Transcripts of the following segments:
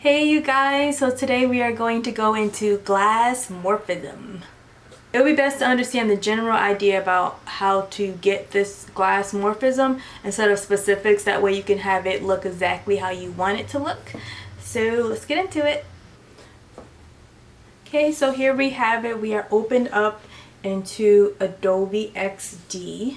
Hey you guys, so today we are going to go into GlassMorphism. It would be best to understand the general idea about how to get this GlassMorphism instead of specifics. That way you can have it look exactly how you want it to look. So let's get into it. Okay, so here we have it. We are opened up into Adobe Xd.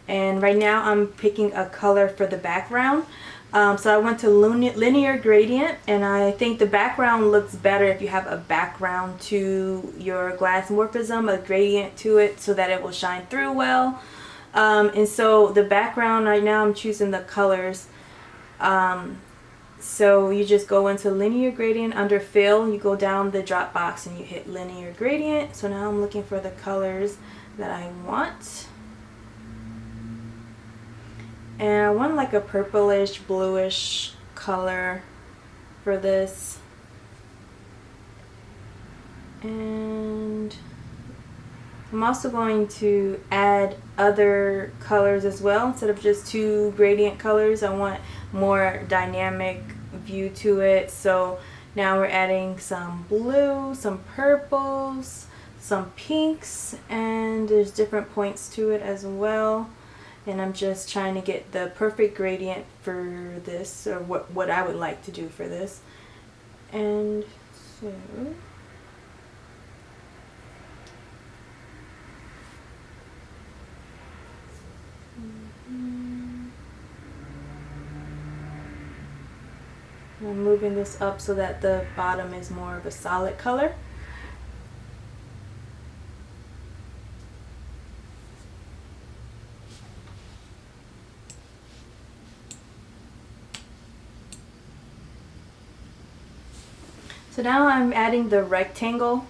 And right now I'm picking a color for the background. So I went to linear gradient, and I think the background looks better if you have a background to your GlassMorphism, a gradient to it, so that it will shine through well. And so the background right now, I'm choosing the colors. So you just go into linear gradient under fill, you go down the drop box and you hit linear gradient. So now I'm looking for the colors that I want. And I want like a purplish, bluish color for this. And I'm also going to add other colors as well. Instead of just two gradient colors, I want more dynamic view to it. So now we're adding some blue, some purples, some pinks, and there's different points to it as well. And I'm just trying to get the perfect gradient for this, or what I would like to do for this. And so I'm moving this up so that the bottom is more of a solid color. So now I'm adding the rectangle,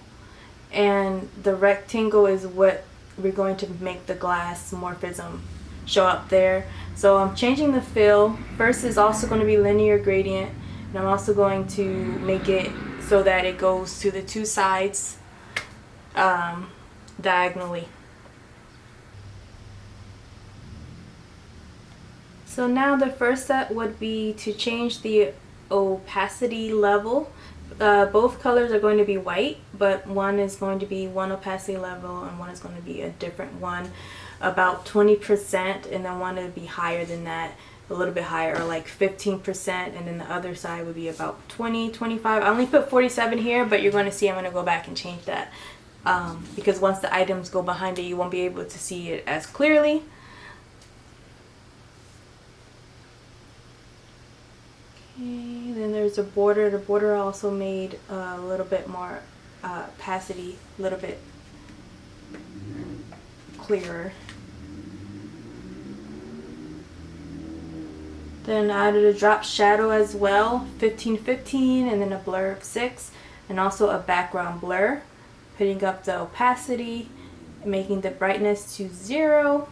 and the rectangle is what we're going to make the GlassMorphism show up there. So I'm changing the fill. First is also going to be linear gradient, and I'm also going to make it so that it goes to the two sides diagonally. So now the first step would be to change the opacity level. Both colors are going to be white, but one is going to be one opacity level and one is going to be a different one, about 20%, and then one would be higher than that, a little bit higher, or like 15%, and then the other side would be about 20, 25. I only put 47 here, but you're going to see I'm going to go back and change that because once the items go behind it, you won't be able to see it as clearly. Okay, then there's a border. The border also made a little bit more opacity, a little bit clearer. Then I added a drop shadow as well, 15-15, and then a blur of 6, and also a background blur, putting up the opacity, making the brightness to 0.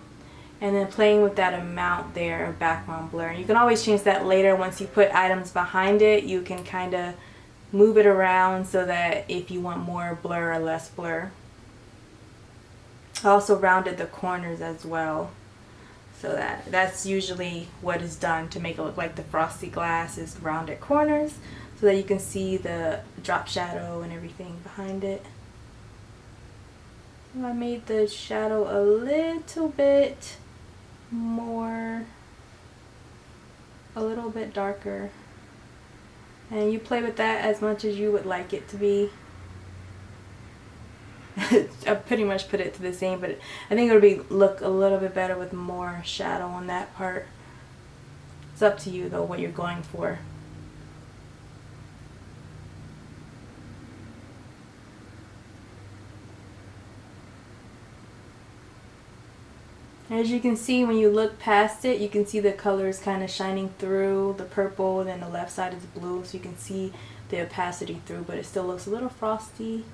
And then playing with that amount there, background blur. You can always change that later. Once you put items behind it, you can kind of move it around so that if you want more blur or less blur. I also rounded the corners as well. So that's usually what is done to make it look like the frosty glass, is rounded corners so that you can see the drop shadow and everything behind it. So I made the shadow a little bit more, a little bit darker, and you play with that as much as you would like it to be. I pretty much put it to the same, but I think it would look a little bit better with more shadow on that part. It's up to you though what you're going for. As you can see, when you look past it, you can see the colors kind of shining through, the purple, and then the left side is blue, so you can see the opacity through, but it still looks a little frosty.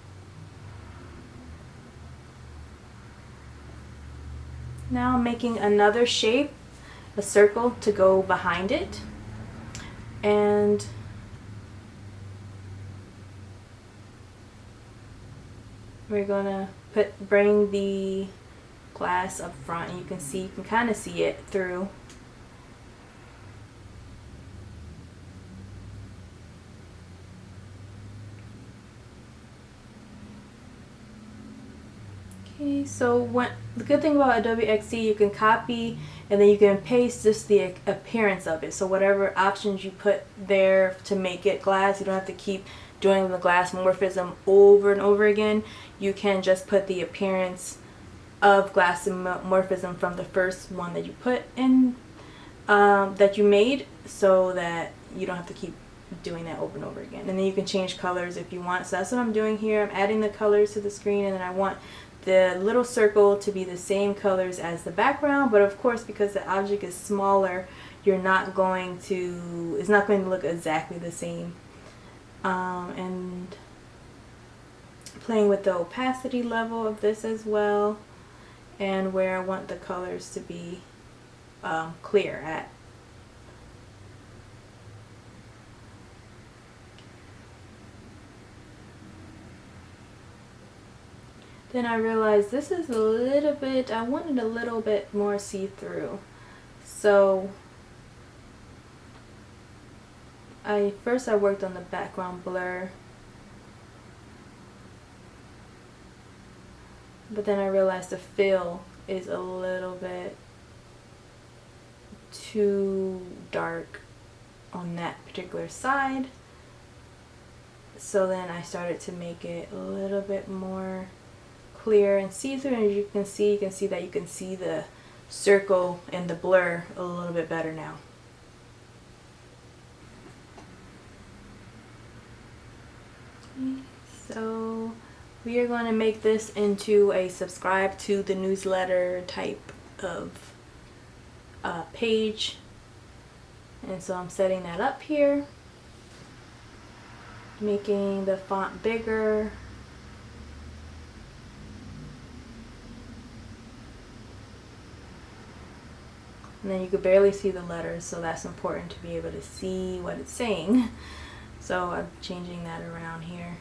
Now I'm making another shape, a circle, to go behind it, and we're gonna bring the glass up front, and you can kind of see it through. Okay, so the good thing about Adobe Xd, you can copy and then you can paste just the appearance of it. So whatever options you put there to make it glass, you don't have to keep doing the GlassMorphism over and over again. You can just put the appearance of GlassMorphism from the first one that you put in, that you made, so that you don't have to keep doing that over and over again. And then you can change colors if you want. So that's what I'm doing here. I'm adding the colors to the screen, and then I want the little circle to be the same colors as the background, but of course, because the object is smaller, it's not going to look exactly the same. And playing with the opacity level of this as well, and where I want the colors to be clear at. Then I realized this is a little bit, I wanted a little bit more see-through. So first I worked on the background blur, but then I realized the fill is a little bit too dark on that particular side. So then I started to make it a little bit more clear and see-through, and as you can see that you can see the circle and the blur a little bit better now. So we are going to make this into a subscribe to the newsletter type of page, and so I'm setting that up here, making the font bigger. And then you could barely see the letters, so that's important to be able to see what it's saying. So I'm changing that around here.